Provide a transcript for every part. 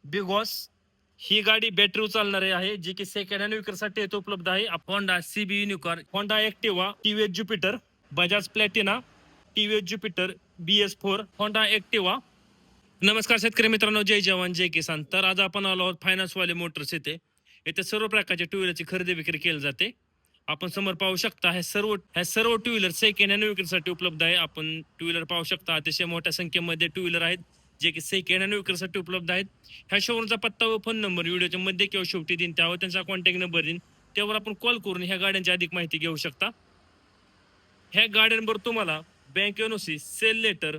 बिगॉस ही गाडी बॅटरी चालणारी आहे, जी की सेकंड हँड विक्रीसाठी येथे उपलब्ध आहे. Honda CB unicorn, Honda Activa, TVS Jupiter, Bajaj Platina, TVS Jupiter, BS4, Honda Activa. नमस्कार शेतकरी मित्रांनो, जय जवान जय किसान. तर आज आपण आलो आहोत फायनान्स वाले मोटर्स येथे सर्व प्रकारच्या टू व्हीलरची खरेदी विक्री केली जाते. आपण समोर पाहू शकता ह्या सर्व टू व्हीलर सेकंड हँड विक्रीसाठी उपलब्ध आहे. आपण टू व्हीलर पाहू शकता, अतिशय मोठ्या संख्येमध्ये टू व्हीलर आहेत जे की सेकंड हँड विक्रीसाठी उपलब्ध आहेत. ह्या शोरूमचा पत्ता व फोन नंबर व्हिडिओच्या मध्ये किंवा शेवटी देईन, त्यावर त्यांचा कॉन्टॅक्ट नंबर देईन, त्यावर आपण कॉल करून ह्या गाड्यांची अधिक माहिती घेऊ शकता. ह्या गाड्यांवर तुम्हाला bank NOC, sale letter,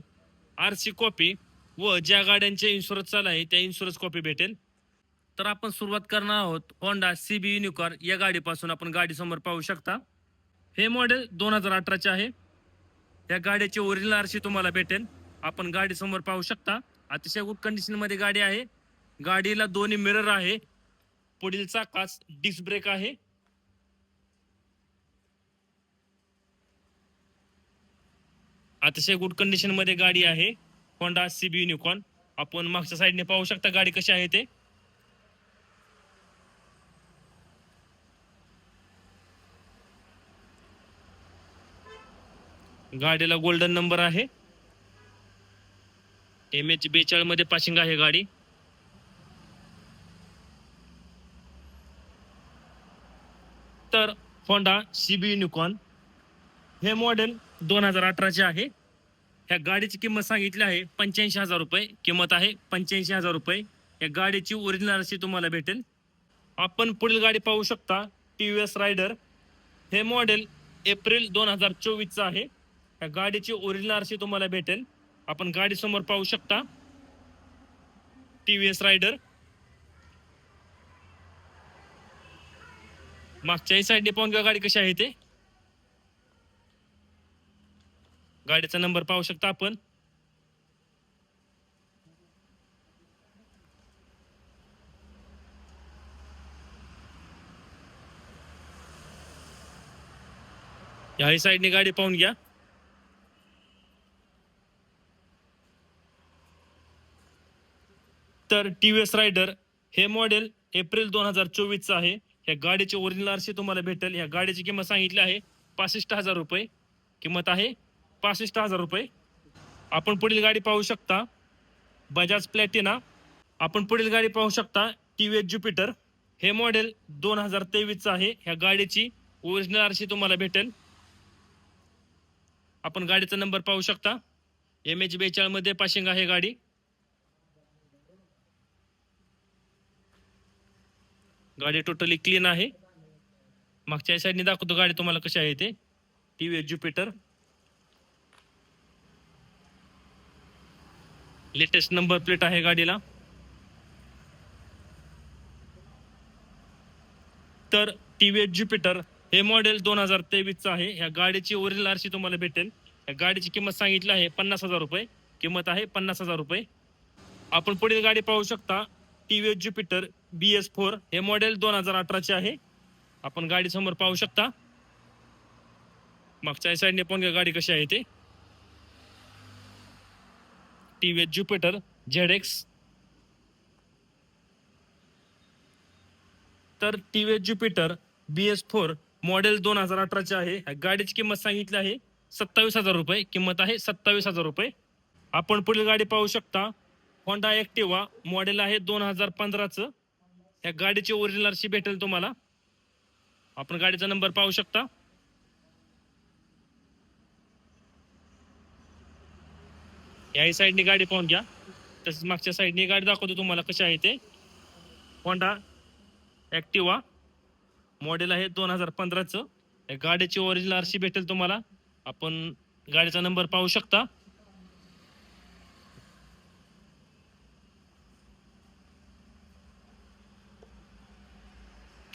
RC copy व ज्या गाड्यांचे इन्शुरन्स चालू आहे त्या इन्शुरन्स कॉपी भेटेल. तर आपण सुरुवात करणार आहोत होंडा CB युनिकॉर्न या गाडीपासून. आपण गाडी समोर पाहू शकता. हे मॉडेल 2018चे आहे. या गाडीची ओरिजिनल RC तुम्हाला भेटेल. आपण गाडी समोर पाहू शकता. अतिशय गुड कंडिशन मध्ये गाडी आहे. गाडीला दोन्ही मिरर आहे. पुढील चाकास डिस्क ब्रेक आहे. अतिशय गुड कंडिशन मध्ये गाडी आहे होंडा CB युनिकॉर्न. आपण मागच्या साईडने पाहू शकता गाडी कशी आहे ते. गाडीला गोल्डन नंबर आहे. MH42 मध्ये पासिंग आहे गाडी. तर होंडा CB युनिकॉर्न हे मॉडेल 2018चे आहे. ह्या गाडीची किंमत सांगितली आहे 85,000 रुपये. किंमत आहे 85,000 रुपये. या गाडीची ओरिजिनल RC तुम्हाला भेटेल. आपण पुढील गाडी पाहू शकता, TVS रायडर. हे मॉडेल एप्रिल 2024चं आहे. या गाडीची ओरिजिनल RC तुम्हाला भेटेल. आपण गाडी समोर पाहू शकता, TVS रायडर. मागच्याही साईडने पाहून घ्या गाडी कशी आहे ते. गाडीचा नंबर पाहू शकता आपण. याही साईडने गाडी पाहून घ्या. तर TVS रायडर हे मॉडेल एप्रिल 2024चं आहे. ह्या गाडीची ओरिजिनल RC तुम्हाला भेटेल. ह्या गाडीची किंमत सांगितली आहे 65,000 रुपये. किंमत आहे 65,000 रुपये. आपण पुढील गाडी पाहू शकता, बजाज प्लॅटिना. आपण पुढील गाडी पाहू शकता, TVS ज्युपिटर. हे मॉडेल 2023चं आहे. ह्या गाडीची ओरिजिनल RC तुम्हाला भेटेल. आपण गाडीचा नंबर पाहू शकता. MH42 मध्ये पासिंग आहे गाडी. गाडी टोटली क्लीन आहे. मागच्या साईडने दाखवतो गाडी तुम्हाला कशी आहे ते. TVS Jupiter. Latest number plate आहे गाडीला. तर TVS ज्युपिटर हे मॉडेल 2023चं आहे. ह्या गाडीची ओरिजिनल RC तुम्हाला भेटेल. या गाडीची किंमत सांगितली आहे 50,000 रुपये. किंमत आहे 50,000 रुपये. आपण पुढील गाडी पाहू शकता, TVS ज्युपिटर BS4. हे मॉडेल 2018चे आहे. आपण गाडी समोर पाहू शकता. मागच्या साईडने पाहून घ्या गाडी कशी आहे ते. TVS Jupiter ZX. तर TVS ज्युपिटर BS4 मॉडेल 2018चे आहे. गाडीची किंमत सांगितली आहे 27,000 रुपये. किंमत आहे 27,000 रुपये. आपण पुढील गाडी पाहू शकता, होंडा ऍक्टिवा. मॉडेल आहे 2015चं. या गाडीची ओरिजिनल RC भेटेल तुम्हाला. आपण गाडीचा नंबर पाहू शकता. याही साईडने गाडी पाहून घ्या. तसेच मागच्या साईडने गाडी दाखवतो तुम्हाला कशी आहे ते. होंडा ऍक्टिवा मॉडेल आहे 2015चं. या गाडीची ओरिजिनल RC भेटेल तुम्हाला. आपण गाडीचा नंबर पाहू शकता.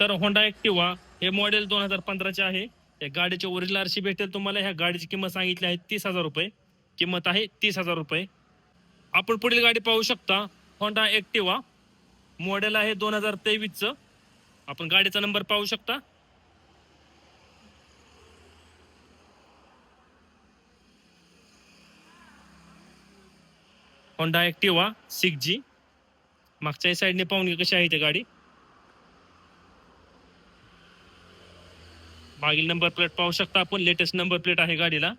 तर होंडा ऍक्टिवा हे मॉडेल 2015चे आहे. या गाडीची ओरिजिनल RC भेटेल तुम्हाला. ह्या गाडीची किंमत सांगितली आहे 30,000 रुपये. किंमत आहे 30,000 रुपये. आपण पुढील गाडी पाहू शकता, होंडा ऍक्टिवा. मॉडेल आहे 2023चं. आपण गाडीचा नंबर पाहू शकता. Honda Activa 6G. मागच्या साईडने पाहून घ्या कशी आहे ती गाडी. मागील नंबर प्लेट पाहू शकता आपण, लेटेस्ट नंबर प्लेट आहे गाडीला.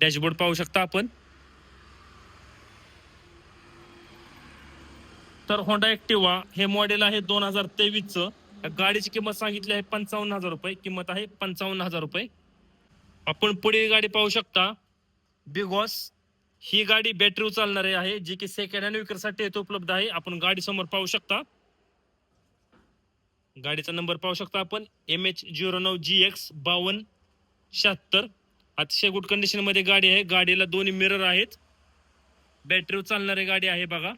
डॅशबोर्ड पाहू शकता आपण. तर होंडा ऍक्टिव्हा हे मॉडेल आहे 2023चं. गाडीची किंमत सांगितली आहे 55,000 रुपये. किंमत आहे 55,000 रुपये. आपण पुढील गाडी पाहू शकता, बिगॉस. ही गाडी बॅटरी चालणारी आहे, जी की सेकंड हँड विक्रीसाठी येथे उपलब्ध आहे. आपण गाडी समोर पाहू शकता. गाडीचा नंबर पाहू शकता आपण, MH09GX 5276. अतिशय गुड कंडिशन मध्ये गाडी आहे. गाडीला दोन्ही मिरर आहेत. बॅटरी चालणारी गाडी आहे बघा.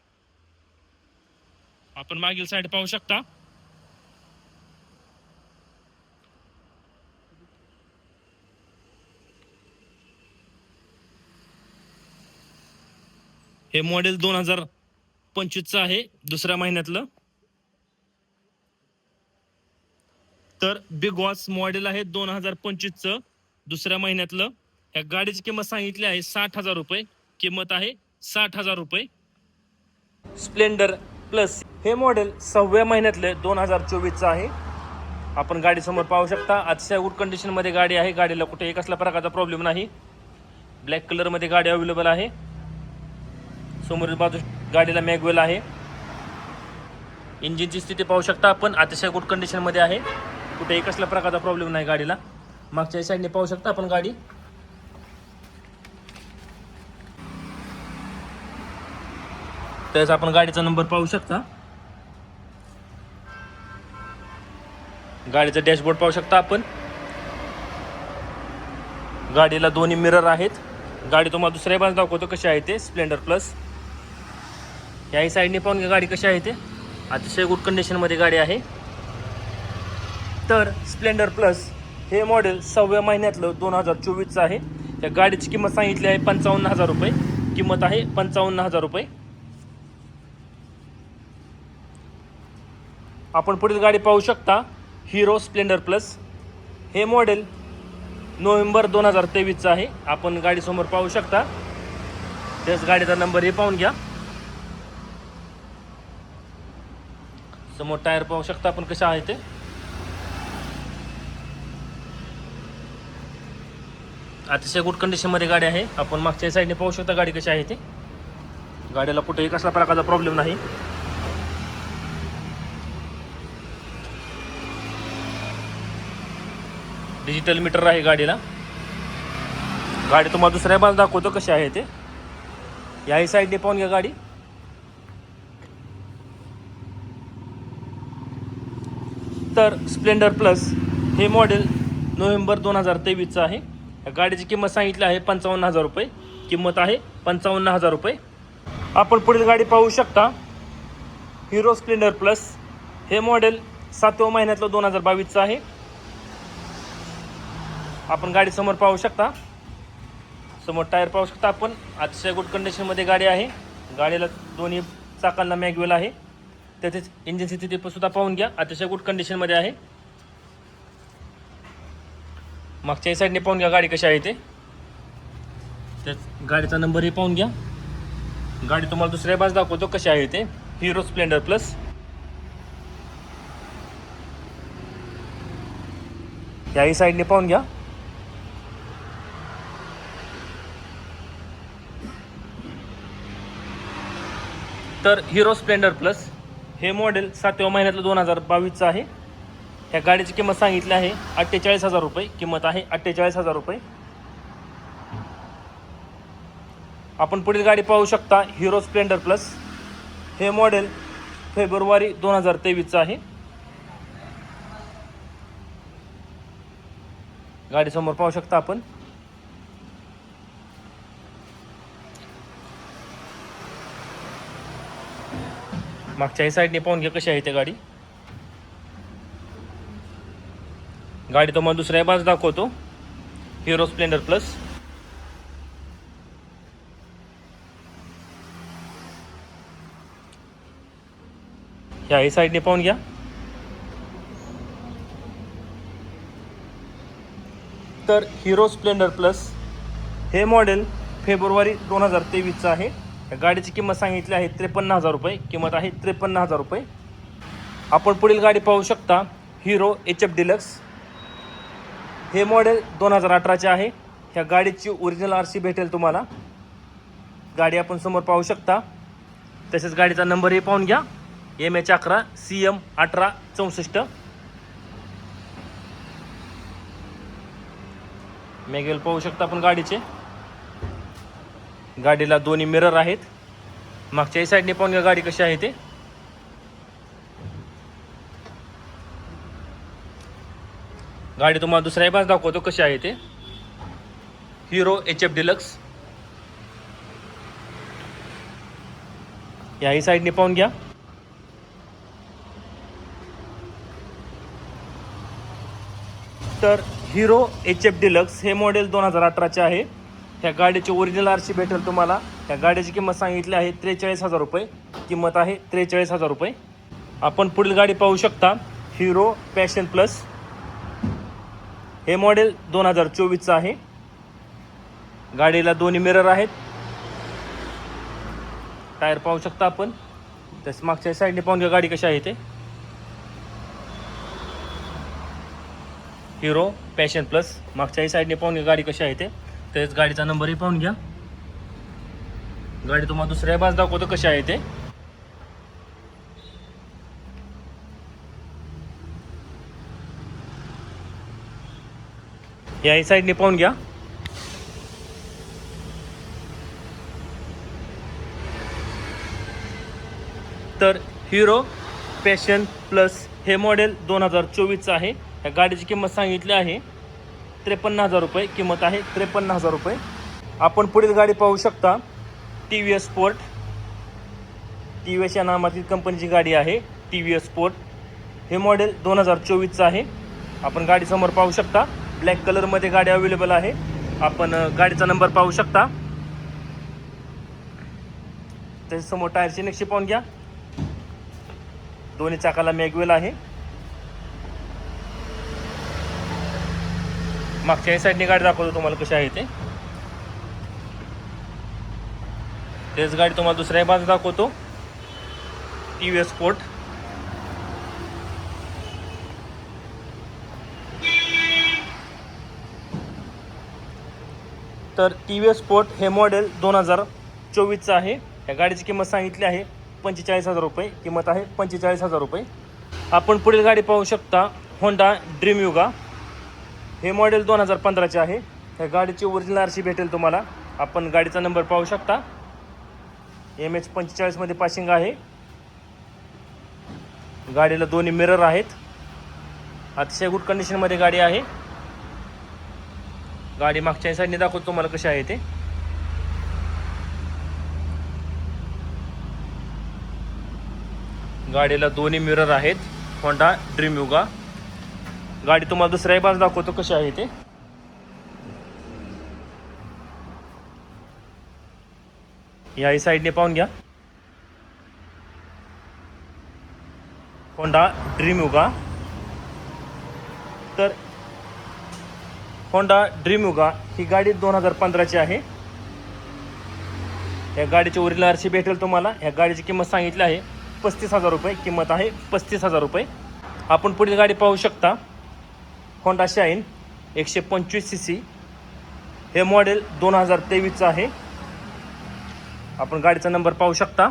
आपण मागील साईड पाहू शकता. हे मॉडेल 2025चं आहे, दुसऱ्या महिन्यातलं. तर बिगॉस मॉडेल आहे 2025चं, दुसऱ्या महिन्यातलं. या गाडीची किंमत सांगितली आहे 60,000 रुपये. किंमत आहे 60,000 रुपये. स्प्लेंडर प्लस हे मॉडेल 6व्या महिन्यातले 2024चं आहे. आपण गाडी समोर पाहू शकता. अतिशय गुड कंडिशन मध्ये गाडी आहे. गाडीला कुठे कसल्या प्रकारचा प्रॉब्लेम नाही. ब्लॅक कलर मध्ये गाडी अवेलेबल आहे. समोरील बाजू गाडीला मॅगवेल आहे. इंजिनची स्थिती पाहू शकता आपण, अतिशय गुड कंडिशन मध्ये आहे. कुठेही कसल्या प्रकारचा प्रॉब्लेम नाही गाडीला. मागच्या साईडने पाहू शकता आपण गाडी. त्याच आपण गाडीचा नंबर पाहू शकता. गाडीचा डॅशबोर्ड पाहू शकता आपण. गाडीला दोन्ही मिरर आहेत. गाडी तुम्हाला दुसऱ्या बाजूला दाखवतो कशी आहे ते. स्प्लेंडर प्लस याही साईडने पाहून घ्या गाडी कशी आहे ते. अतिशय गुड कंडिशन मध्ये गाडी आहे. तर स्प्लेंडर प्लस हे मॉडेल 6व्या महिन्यातलं 2024चं आहे. त्या गाडीची किंमत सांगितली आहे 55,000 रुपये. किंमत आहे 55,000 रुपये. आपण पुढील गाडी पाहू शकता, हिरो स्प्लेंडर प्लस. हे मॉडेल नोव्हेंबर 2023चं आहे. आपण गाडी समोर पाहू शकता. त्याच गाडीचा नंबर हे पाहून घ्या. समोर टायर पाहू शकता आपण कशा आहे ते. अतिशय गुड कंडिशन मध्ये गाडी आहे. आपण मागच्या साईडने पाहू शकता गाडी कशी आहे ते. गाडीला कुठेही कसला प्रकारचा प्रॉब्लेम नाही. डिजिटल मीटर आहे गाडीला. गाडी तुम्हाला दुसऱ्या बाजूला दाखवतो कशी आहे ते. याही साईडने पाहून घ्या गाडी. तर स्प्लेंडर प्लस हे मॉडेल नोव्हेंबर 2023चं आहे. या गाडीची किंमत सांगितली आहे 55,000 रुपये. किंमत आहे 55,000 रुपये. आपण पुढील गाडी पाहू शकता, हिरो स्प्लेंडर प्लस. हे मॉडेल 7व्या महिन्यातलं 2022चं आहे. आपण गाडी समोर पाहू शकता. समोर टायर पाहू शकता आपण. अतिशय गुड कंडिशनमध्ये गाडी आहे. गाडीला दोन्ही चाकांना मॅगवेल आहे. तसेच इंजिन स्थिती सुद्धा पाहून घ्या, अतिशय गुड कंडिशनमध्ये आहे. मागच्या साईडने पाहून घ्या गाडी कशी आहे ते. त्याच गाडीचा नंबरही पाहून घ्या. गाडी तुम्हाला दुसऱ्या बाजूला दाखवतो कशी आहे ते. Hero Splendor plus. याही साईडने पाहून घ्या. तर हिरो स्प्लेंडर प्लस हे मॉडेल 7व्या महिन्यातलं 2022चं आहे. ह्या गाडीची किंमत सांगितली आहे 48,000 रुपये. किंमत आहे 48,000 रुपये. आपण पुढील गाडी पाहू शकता, हिरो स्प्लेंडर प्लस. हे मॉडेल फेब्रुवारी 2023चं आहे. गाडी समोर पाहू शकता आपण. मागच्याही साईडने पाहून घ्या कशी आहे ते गाडी. गाडी तुम्हाला दुसऱ्या बाजूला दाखवतो, हिरो स्प्लेंडर प्लस. ह्याही साईडने पाहून घ्या. तर हिरो स्प्लेंडर प्लस हे मॉडेल फेब्रुवारी 2023चं आहे. या गाडीची किंमत सांगितली आहे 53,000 रुपये. किंमत आहे 53,000 रुपये. आपण पुढील गाडी पाहू शकता, हिरो HF डिलक्स. हे मॉडेल 2018चे आहे. ह्या गाडीची ओरिजिनल RC भेटेल तुम्हाला. गाडी आपण समोर पाहू शकता. तसेच गाडीचा नंबरही पाहून घ्या, MH11 CM 1864. मॅग्युअल पाहू शकता आपण गाडीचे. गाडीला दोन्ही मिरर आहेत. मागच्या साईडने पाहून घ्या गाडी कशी आहे ते. गाडी तुम्हाला दुसऱ्या बाजूला दाखवतो कशी आहे ते. Hero HF deluxe. याही साईडने पाहून घ्या. तर हिरो HF डिलक्स हे मॉडेल 2018चे आहे. ह्या गाडीची ओरिजिनल RC भेटेल तुम्हाला. ह्या गाडीची किंमत सांगितली आहे 43,000 रुपये. किंमत आहे 43,000 रुपये. आपण पुढील गाडी पाहू शकता, हिरो पॅशन प्लस. हे मॉडेल 2024चं आहे. गाडीला दोन्ही मिरर आहेत. टायर पाहू शकता आपण. तस मागच्या साईडने पाहून घ्या गाडी कशी आहे ते. Hero passion plus. मागच्याही साईडने पाहून घ्या गाडी कशी आहे ते. तेच गाडीचा नंबरही पाहून घ्या. गाडी तुम्हाला दुसऱ्या बाजूला दाखवतो कशी आहे ते. याही साईडने पाहून घ्या. तर हिरो पॅशन प्लस हे मॉडेल 2024चं आहे. या गाडीची किंमत सांगितली आहे 53,000 रुपये. किंमत आहे 53,000 रुपये. आपण पुढील गाडी पाहू शकता, TVS स्पोर्ट. TVS या नामातील कंपनीची गाडी आहे TVS स्पोर्ट. हे मॉडेल 2024चं आहे. आपण गाडी समोर पाहू शकता. ब्लॅक कलरमध्ये गाडी अवेलेबल आहे. आपण गाडीचा नंबर पाहू शकता. त्याच्या समोर टायरची नक्षी पाहून घ्या. दोन्ही चाकाला मॅग्युअल आहे. मागच्या साईडने गाडी दाखवतो तुम्हाला कशी आहे ते. तेच गाडी तुम्हाला दुसऱ्या बाजूला दाखवतो, TVS स्पोर्ट. तर TVS स्पोर्ट हे मॉडेल 2024चं आहे. या गाडीची किंमत सांगितली आहे 45,000 रुपये. किंमत आहे 45,000 रुपये. आपण पुढील गाडी पाहू शकता, होंडा ड्रीम युगा. हे मॉडेल 2015चे आहे. या गाडीची ओरिजिनल RC भेटेल तुम्हाला. आपण गाडीचा नंबर पाहू शकता. MH45 मध्ये पासिंग आहे. गाडीला दोन्ही मिरर आहेत. अतिशय गुड कंडिशनमध्ये गाडी आहे. गाडी मागच्या साईडने दाखवतो तुम्हाला कशी आहे ते. गाडीला दोन्ही मिरर आहेत. होंडा ड्रीम युगा. गाडी तुम्हाला दुसऱ्या बाजूला दाखवतो कशी आहे ते. याही साईडने पाहून घ्या. होंडा ड्रीम युगा. तर होंडा ड्रीम युगा ही गाडी 2015ची आहे. या गाडीची ओरिजिनल RC भेटेल तुम्हाला. या गाडीची किंमत सांगितली आहे 35,000 रुपये. किंमत आहे 35,000 रुपये. आपण पुढील गाडी पाहू शकता, होंडा शाईन 125 cc. हे मॉडेल 2023चं आहे. आपण गाडीचा नंबर पाहू शकता,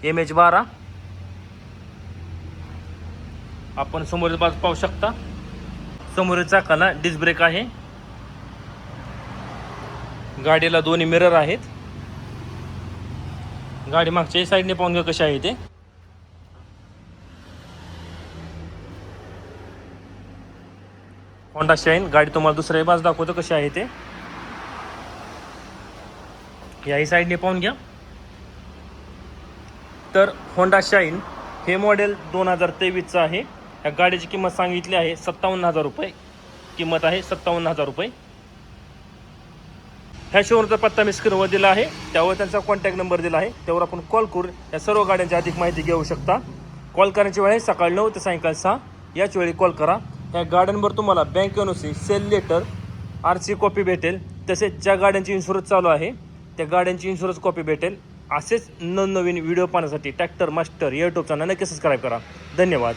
MH12. आपण समोरील बाजू पाहू शकता. समोरील चाकाला डिस्क ब्रेक आहे. गाडीला दोन्ही मिरर आहेत. गाडी मागच्या साईडने पाहून घ्या कशी आहे ते. Honda shine. गाडी तुम्हाला दुसऱ्या बाजू दाखवतो कशी आहे ते. याही साईडने पाहून घ्या. तर होंडा शाईन हे मॉडेल 2023चं आहे. या गाडीची किंमत सांगितली आहे 57,000 रुपये. किंमत आहे 57,000 रुपये. ह्या शोरूमचा पत्ता मी स्क्रीनवर दिला आहे. त्यावर त्यांचा कॉन्टॅक्ट नंबर दिला आहे. त्यावर आपण कॉल करून या सर्व गाड्यांची अधिक माहिती घेऊ शकता. कॉल करण्याची वेळ आहे सकाळी 9 ते सायंकाळी 6 याच वेळी कॉल करा. या गाड्यांवर तुम्हाला bank NOC, sale letter, RC copy भेटेल. तसेच ज्या गाड्यांची इन्शुरन्स चालू आहे त्या गाड्यांची इन्शुरन्स कॉपी भेटेल. असेच नवनवीन व्हिडिओ पाहण्यासाठी ट्रॅक्टर मास्टर या यूट्यूब चॅनल नक्की सबस्क्राईब करा. धन्यवाद.